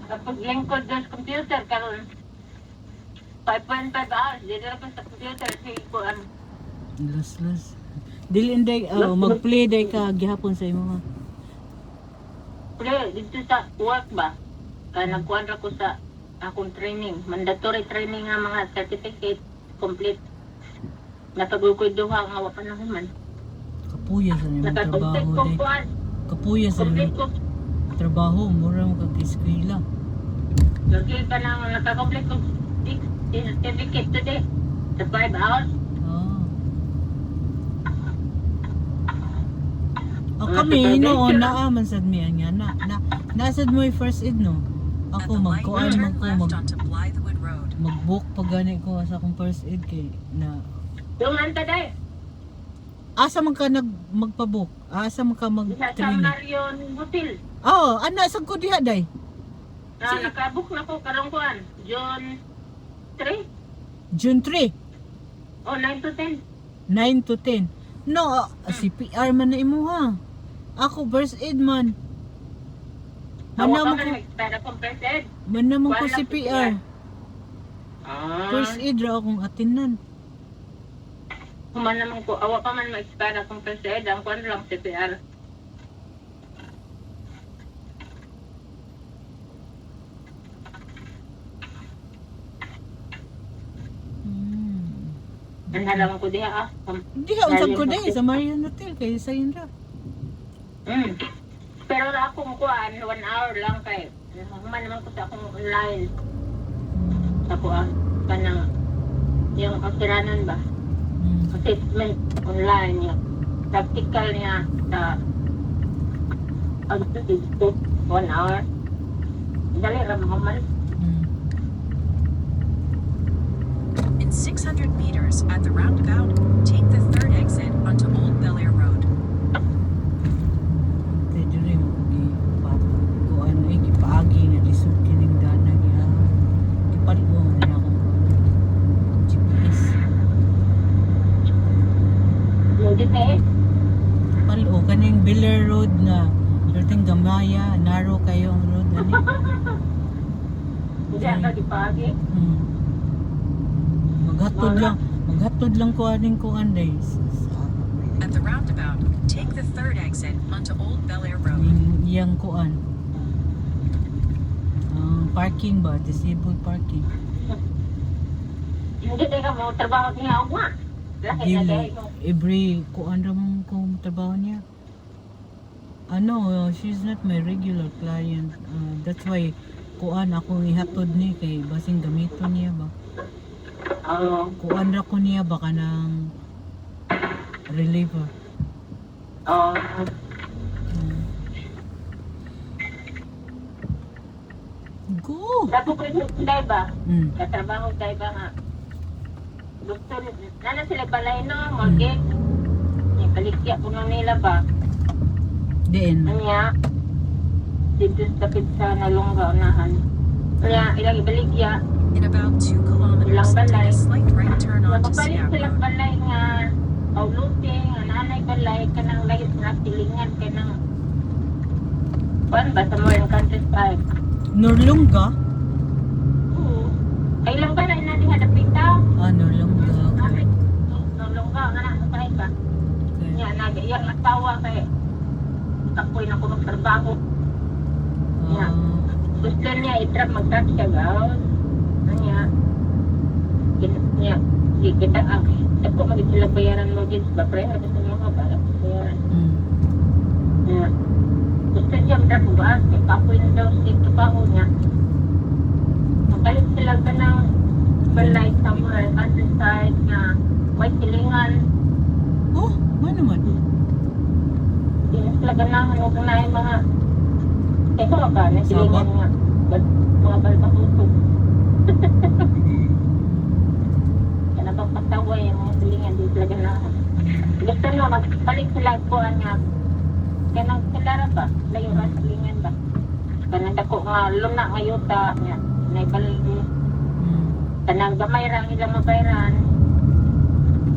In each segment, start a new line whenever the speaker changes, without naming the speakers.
Kapag lingkod doon sa computer, karon 5.5 hours, dito na pa sa computer, sige ko
Las. Dili inday mag-play day ka gihapon sa imo ha.
Pero dito sa work ba, nagkuhan ko sa akong training, mandatory training nga mga certificate, complete. Napagulkoy duha nga wa pa na human.
Kapuya sa imong trabaho
Nakakontek ko
day.
kuhan,
Kapuya sa
complete
imong
ko.
trabaho, mura mo kag eskwela.
Lagi ka nang nakakomplete ko certificate today. Sa 5 hours.
Kami noon naaman sad mi nga nasad mo yung first aid no. Ako magkuan man ko mag-book pag gani ko sa akong first aid kay na
Yung anta day.
asa man ka magpa-book? Asa man ka
Sa
mag-training?
Marion Hotel.
Ana sad ko diha day.
Nakabook na ko karong kuan. June 3
June 3,
o 9 to 10.
9 to 10. No, CPR man na imo ha. Ako first aid man.
Awa
Manam
ka
ko,
man mag-start akong first aid.
manam ko
Wala
CPR. First aid ra akong atinan.
Human naman ko, awa pa man mag-start akong first aid. Ang kuan lang CPR. Ang halaman ko diha
Diha unsab ko day sa Marion Hotel kay sa Indra.
Pero akong kuan, 1 hour lang kay. Human naman ko sa akong online. Sa kuan, kanang yung kasiranan ba? Assessment online niya. Practical niya sa pag-institute 1 hour. Dali ramaman.
In 600 meters at the roundabout, take the third exit onto Old Bel Air Road.
Kay diri mo kuan ay gipaagi na lisod kining dana niya. Ipalit mo na akong GPS.
Yung detail.
Palo kaning Biller Road na perting gamaya, narrow kayo ang road ani.
Hindi ka dipagi.
Maghatod lang ko aning kuan day.
At the roundabout, take the third exit onto Old Bel Air Road.
Iyang kuan. Parking ba? Disabled parking.
Hindi ka mo trabaho niya ako nga. Laki na
Dili.
dahil mo.
Every kuan ra mo kung trabaho niya. She's not my regular client. That's why kuan ako ihatod ni kay basing gamiton niya ba. Kuan ra ko niya baka ng reliever. Go!
Sabi ko yung day ba? Katrabaho day ba nga? Gusto, nana sila balay no, mortgage. Kalikya ko na nila ba?
Diin.
Anya, dito sa tapit sa nalungga unahan. Kaya ilang ibaligya,
In about 2 kilometers, take a slight right turn onto
mapapalit
Sierra
silang
Road.
balay nga pauluting, nga nanay balay, kanang lahit na silingan, kanang kuan ba sa more countryside?
Norlunga?
Oo. Ay lang balay na di hadapita.
Norlunga.
Nalungga, nga na, sa ba? Nya, nag-iyak asawa kay ako'y na ko magtrabaho. Nya, gusto niya i-trap, mag-trap siya gawin. Nya, di kita ako magiging sila bayaran mo din ba pre? Ano sa mga ba? Bayaran. Nya, gusto niya mag-trap ba? Kaya ako'y na daw siya trabaho niya. Makalit sila ka ng balay somewhere, countryside nga may silingan.
Ano naman?
Sila ka ng huwag na yung mga ito ka, nasilingan nga. Mga balbakutog. Kaya napagpatawa yung mga silingan, di sila na. Gusto nyo, magpalit sila ko nga. Kaya nang silara ba? Layo ka silingan ba? Kaya nandako nga, luna nga yuta nga. Naibalik mo. Kanang gamay rang ilang mabayran.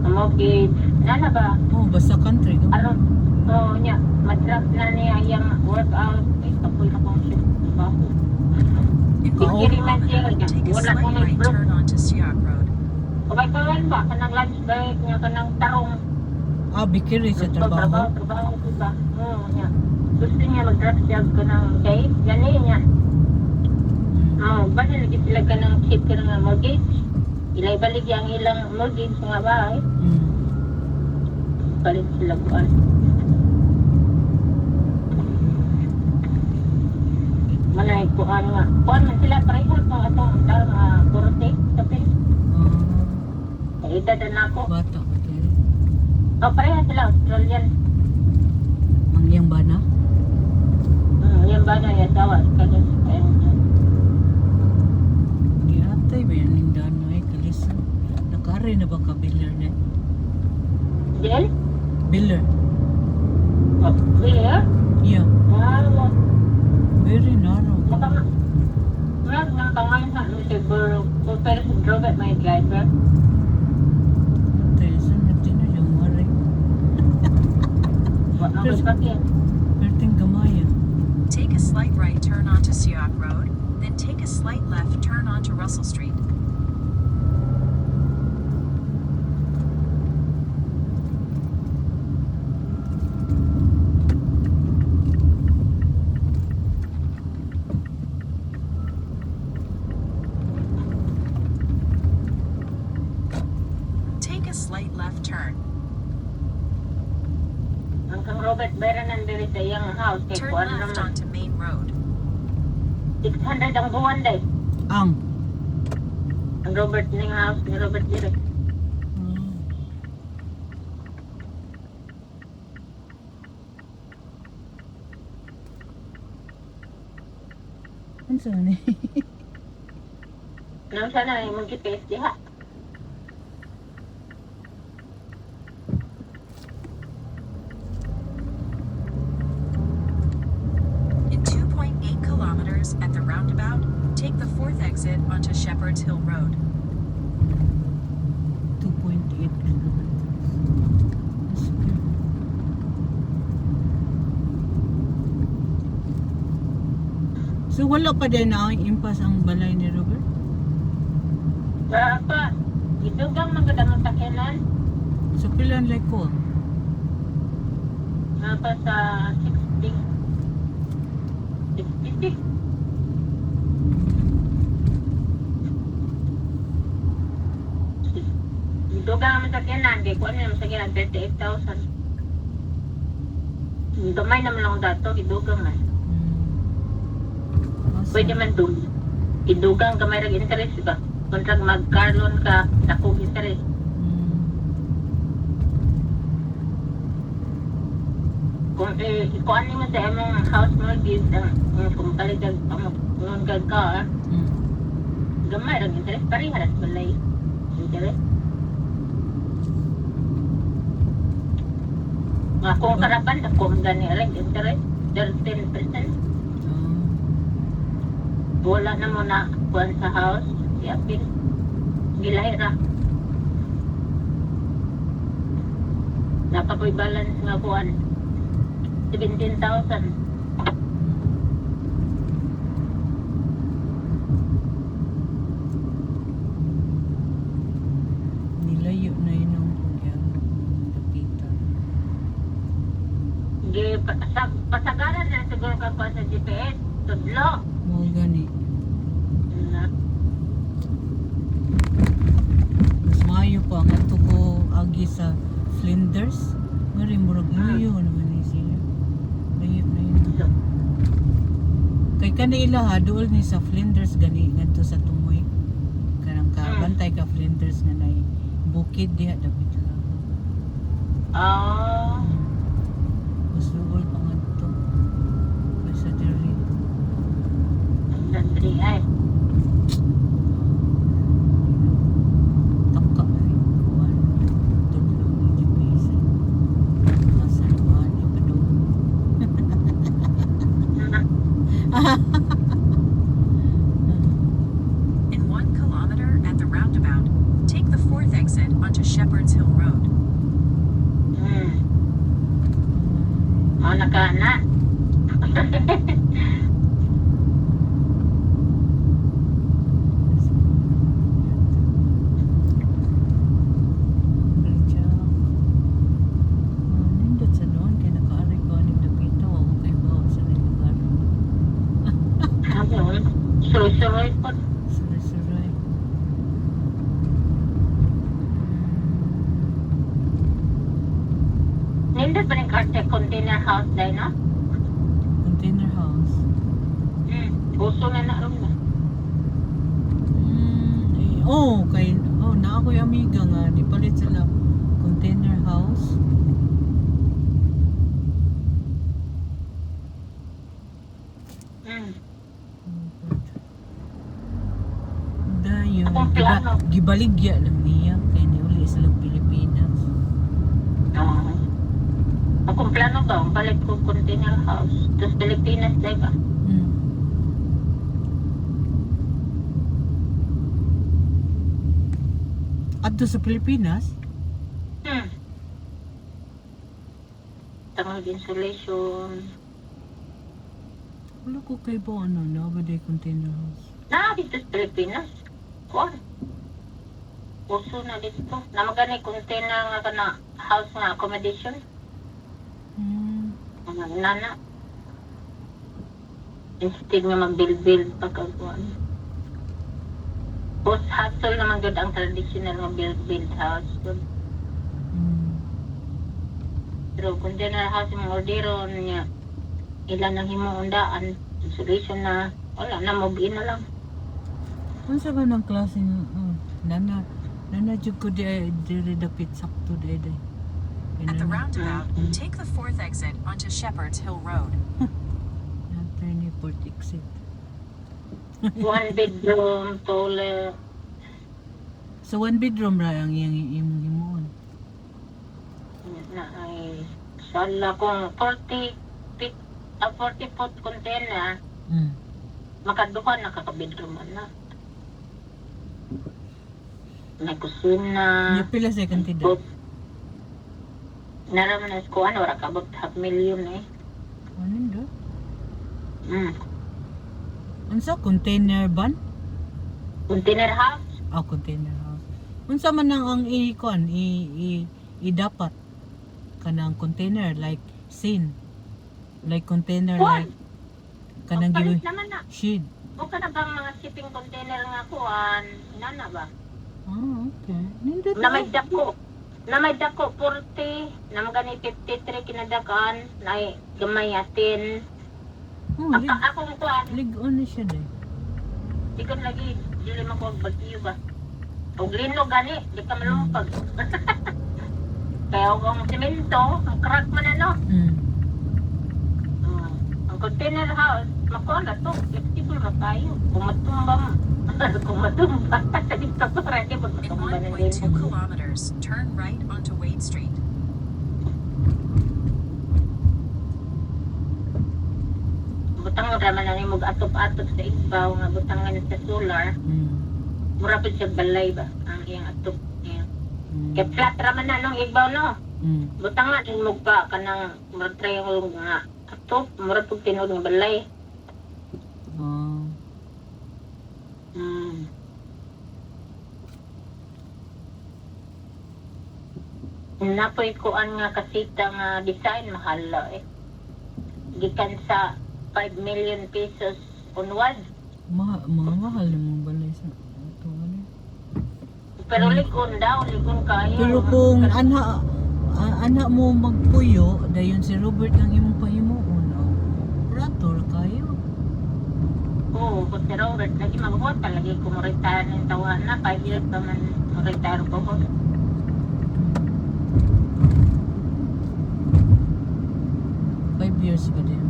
Amogit. Nana ba?
Basta country.
Ano? Nya. Madrap na niya yung workout. Ay, kapoy na kong shift. Baho. Giriman siya.
Take a
Wala
slight
ko
right
nag-block.
turn onto Siak Road.
Kabay pa rin ba? Kanang lunch break niya, kanang tarong.
Bikiri sa trabaho.
Trabaho ko ba? Oo, niya. Gusto niya mag-drop job ko ng cake. Gani niya. Basta lagi sila ka ng chip ka ng mortgage. Ilay balik yung ilang mortgage nga bahay. Balik sila kuan. Manay kuan nga. Kuan man sila pareha pa atong kurte tapi edad na ako.
Bata ka tayo.
Pareha sila Australian.
Mangyang ba na?
Yan ba na yung asawa? Kasi
Gihatay ba yan yung danoy? Kalisan. Nakari na ba ka biller na?
Del?
Biller?
Where?
Yeah.
Wow.
Very narrow.
Nga pangalan sa siguro kung pero sa Robert may driver.
Tayo sa natin na yung maray.
Wala ko sakit.
Perting gamaya.
Take a slight right turn onto Siak Road, then take a slight left turn onto Russell Street. Take a slight left turn.
Ang Robert Beran nandiri sa iyang house kay
Turn
kuan
left
naman.
onto Main Road.
600 ang buwan day.
Ang.
Ang Robert ning house ni Robert diri.
Ano saan eh?
Nang sana ay mag-GPS diha.
In 2.8 kilometers at the roundabout, take the 4th exit onto Shepherd's Hill Road.
2.8 kilometers. That's good. So wala pa din na impas ang balay ni Robert?
Sa pa, idugang magandang sakyanan.
So pilan like ko?
Napa sa 60. 66. Idugang ang sakyanan. Kaya kuan naman sakyanan 38,000. Gamay naman lang dato. Idugang man. Pwede man dum. Idugang gamay rag interest ba? Kontrag mag-car loan ka, dako interest. Kung ikuan mo sa imong house mortgage, kung kaligag ang ka, gamay rag interest pareha sa balay. Interest. Nga kung karaban, dako man gani rag interest, 13%. Wala na mo na kuan sa house, iapin. Gilahi ra. Napakoy balance nga kuan. 17,000.
Nilayo na yun ang kapitan.
Pasagaran na siguro ka pa sa GPS. Tudlo.
Mo gani. Mas maayo pa nga to ko agi sa Flinders. Mari murag layo naman ni siya. Layo na yun. Kay kanila ha duol ni sa Flinders gani ngadto sa Tumoy. Kanang kabantay ka Flinders nga nay bukid diha dapat lang. Mas duol pa ngadto. Sa diri.
Sandri ay.
Taka ay kuan tudlo ni GPS. Nasa naman ni padu.
In 1 kilometer at the roundabout, take the 4th exit onto Shepherd's Hill Road.
Nakana. Yun. Suloy-suloy po.
Suray-suray.
Nindot pa rin karte container house dahil, no?
Container house.
Uso na na rin na.
Na ako'y amiga nga, di palit sila container house. Dayo, gibaligya lang niya kay niuli silang Pilipinas.
Oo. Akong plano ba, balik ko container house. Tapos Pilipinas, dahil ba?
Adto sa Pilipinas?
Tangog insulation.
Wala ko kay ba na ba day container house?
Dito sa Pilipinas. Kuwan. Uso na dito. Na magani container nga ka na house nga accommodation. Nana. Instead nga mag-build pagkakuan. Post hustle naman gud ang traditional nga build house. Pero container house yung orderon niya. Ilan ang himuundaan. Insulation na. Wala na, move-in na lang.
Unsa ba ng klase nga? Nana jud ko di dapit sakto di.
At the roundabout, take the 4th exit onto Shepherd's Hill Road.
After ni port exit.
1 bedroom, toilet.
So 1 bedroom ra ang iyang himuon.
Na ay sala kung 40 foot container, makaduha na kakabedroom na. May kusina.
Yung pila sa kantidad?
Naraman na ko ano, wala kabot $500,000 eh.
Ano do? Unsa container ban?
Container house?
Container house. Unsa man ang dapat kanang container like sin. Like container
Kuwan.
like kanang
Palit
giwi
naman na.
shed.
O ka na bang mga shipping container nga kuhan? Nana ba?
Okay. Nindot
Na may dako. Na may dako 40, na magani 53 kinadakan, na gamay atin. Ako kuhan.
Lig-on na siya day.
Di ka lagi, dili man ko bagyo ba? O lino gani, di ka malumpag. Kaya kung simento, ang crack man ano. Ang container house, makuha na to, flexible na tayo. Kung matumba mo. Kung matumba, dito ko ready
In
magmatumba na
1.2
din.
kilometers, turn right onto Wade Street.
Butang mo naman na mo atop-atop sa ibaw, nga butangan sa solar. Mura pa siya balay ba? Ang iyang atop niya. Kaya flat raman na nung ibaw no. Butang nga din mo pa kanang mura triangle nga atop, mura pag tinod ng balay. Napoy kuan nga kasita nga design mahal eh. Gikan sa 5 million pesos onward.
Mga mahal na mga balay sa ito.
Pero likon daw, likon kayo.
Pero kung ana mo magpuyo, dayon si Robert ang imong pahimuon. Operator kayo.
Oo, kung si Robert, lagi magbuhat talaga kung retire ng tawa na. 5 years pa man retire ko ko.
5 years pa din.